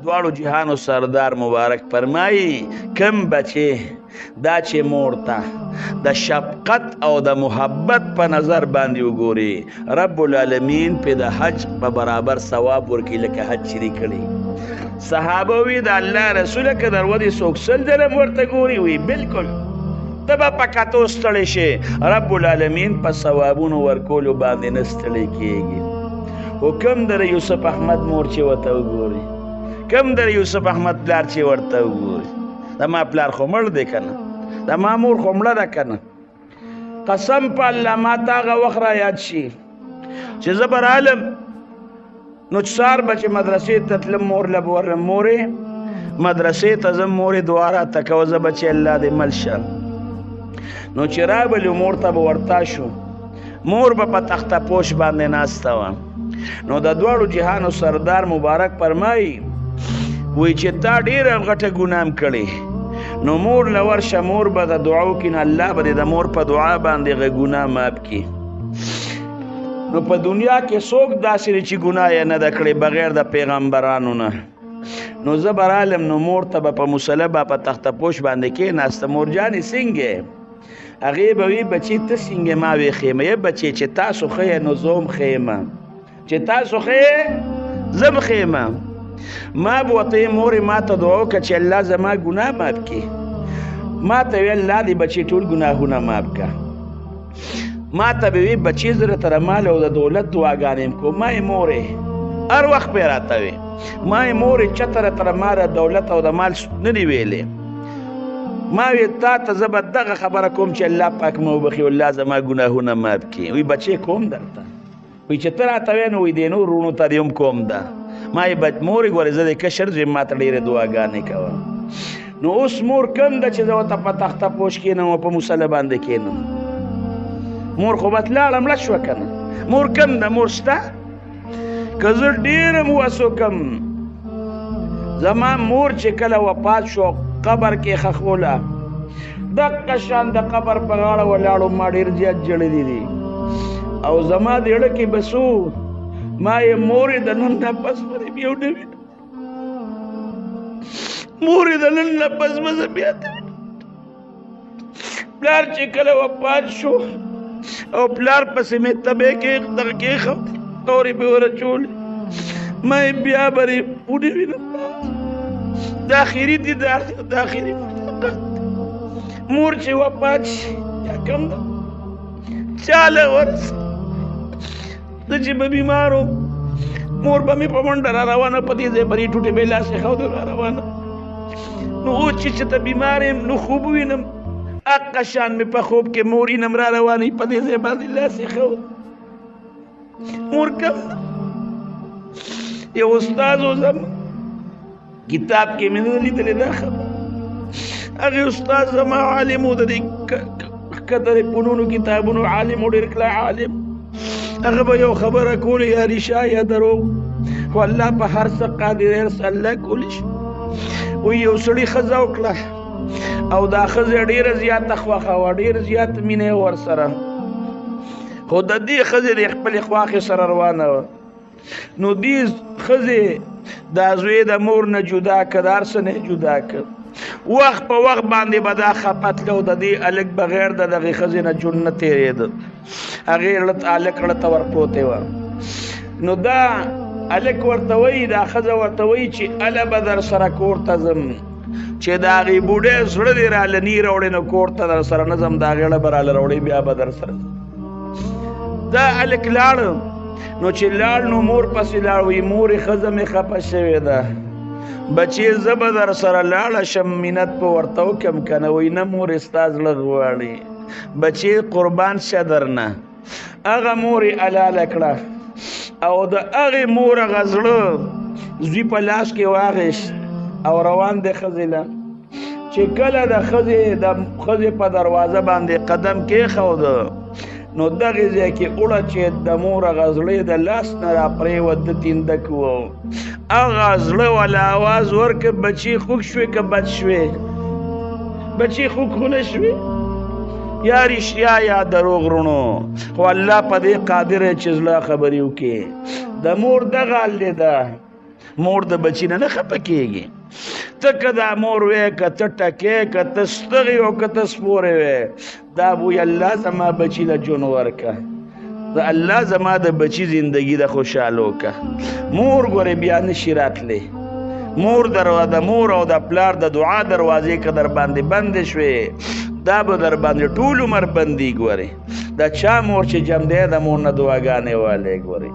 دواړو جهانو سردار مبارک فرمایي کم بچې دا چې مور ته د شفقت او د محبت په نظر باندې وګوري رب العالمین په د حج په برابر ثواب ورکړي لکه حج چې کړي صحابه وی د الله رسول که درودې څوک سل درم ورته ګوري وی بالکل ته به په کتو ستړی شي رب العالمین په ثوابونو ورکولو باندې نه ستړی کېږي خو کم در یوسف احمد مور چې ورته وګوري کم در یوسف احمد پلار چې ورته وګوري د ما پلار خو مړ دی که نه د ما مور خو مړه ده که نه قسم په الله ما ته هغه وخت را یاد شي چې زه به رالم نو چې سهار به چې مدرسې ته تلم مور له به ورلم مورې مدرسې ته ځم مورې دعا راته کوه زه به چې الله دې مل شه نو چې رابلو مور ته به ورتا شو مور به په تخته پوش باندې ناسته وه نو د دواړو جهانو سردار مبارک فرمایي وی چې تا ډېره غټه ګناه کړې نو مور له ورشه مور به د دعا وکړي نو الله به د مور په دعا باندې هغه ګناه معاف کړي نو په دنیا کې څوک داسې دی چې ګناه یې نه ده کړې بغیر د پیغمبرانو نه نو زه به رالم نو مور ته به په مصله به په تخته پوش باندې کېناسته مورجانې څنګه هغې به وي بچې ته څنګه ما وې ښیمه یې بچې چې تاسو ښه یې نو زه هم ښه یم چې تاسو ښه یې زه هم ښه یم ما به ورته مورې ما ته دعا وکړه چې الله زما ګناه معاف کړي ما ته ویل الله دې بچې ټول ګناهونه معاف کړه ما ته به وي بچې زه درته د مال او د دولت دعاګانې یم کوم ما یې مورې هر وخت به یې راته وې ما یې مورې چته راته د مال دولت او د مال نه دي ویلې ما وی تا ته زه به دغه خبره کوم چې الله پاک مې وبخي الله زما ګناهونه معاف کړي وی بچې کوم درته وی چې ته راته وې نو وی دې نور وروڼو ته دې هم کوم ده ما یې مورې ګورې زه د کشر زوی ما ته ډېرې دعاګانې کوه نو اوس مور کم ده چې زه ورته په تخته پوش کښېنم او په مصله باندې کښېنم مور خو به تلاړه مړه شوه که نه مور کم ده مور شته که زه ډېره موسو کم زما مور چې کله وفات شو قبر کې خخوله دقه شان د قبر په غاړه ولاړو ما ډېر زیات جړلي دي او زما د اړه کې بسو ما یې مورې د نن نه پس به بیا ونوي مورې د نن نه پس به زه بیا پلار چې کله وفات شو او پلار پسې مې تبې کې دغه کېښود تورې به ورچولې ما یې بیا به یې ونوي داخلي دي داخلي مور چې وفات شي یا کم ده چاله ورسه زه چې به بیمار وم مور به مې په منډه را روانه په دې ځای پرې ټوټې به یې لاسې ښودو را روانه نو اوس چې ته بیمار یم نو خوب وینم حقه شان مې په خوب کې مور وینم را روانه په دې ځای باندې لاسې ښود مور کم یو استاد و زما کتاب کې مې نه لیدلې دا خبره هغې استاد زما عالم و د دې ښکته فنونو کتابونو عالم و ډېر کلک عالم هغه به یو خبره کوله یا رښتیا یا دروغ خو الله په هر څه قادر هر څه الله کولی شي وایي یو سړي ښځه وکړه او دا ښځه ډېره زیاته خوښه وه ډېر زیات مینه یې ورسره خو د دې ښځې د خپلې خواښې سره روانه وه نو دې ښځې دا زوی د مور نه جدا که د هر څه نه جدا که وخت په وخت باندې به دا خفه تله او د دې هلک بغیر د دغې ښځې نه ژوند نه تېرېده هغې هلک ړه ته ورپروتې وه نو دا هلک ورته وایي دا ښځه ورته وایي چې هله به در سره کور ته ځم چې د هغې بوډۍ زړه دې راله نی راوړې نو کور ته در سره نه ځم د هغې ړه به راله راوړې بیا به در سره دا هلک لاړ نو چې لاړ نو مور پسې لاړ وایي مورې ښځه مې خفه شوې ده بچې زه به در سره لاړه شم مینت به ورته وکړم که نه وایي نه مورې ستا زړه غواړي بچې قربان شه درنه هغه مور یې حلاله کړه او د هغې مور هغه زړه زوی په لاس کې واخیست او روان دی ښځې له چې کله د ښځې په دروازه باندې قدم کېښوده نو دغې ځای کې اوړه چې د مور هغه زړه د لاس نه را پرېوت د تیندک و هغه زړه والا آواز ورکړه بچې خوږ شوې که بد شوې بچې خوږ خو نه شوې یا رښتیا یا دروغ رونو خو الله په دې قادر چې زړه خبرې وکړي د مور دغه حال دی ده مور د بچی نه خپه کېږي ته که دا مور وې که ته ټکې که ته ستغې او که ته سپورې وې دا بوی الله زما بچی له جون ورکه د الله زما د بچی زندگی د خوشحالو که مور ګورې بیا نشي راتلی مور د مور او د پلار د دعا دروازې که در باندې بندې شوې دا به در باندې ټول عمر بندي ګورې دا چا مور چې جمدی د مور نه دعاګانې والی ګورې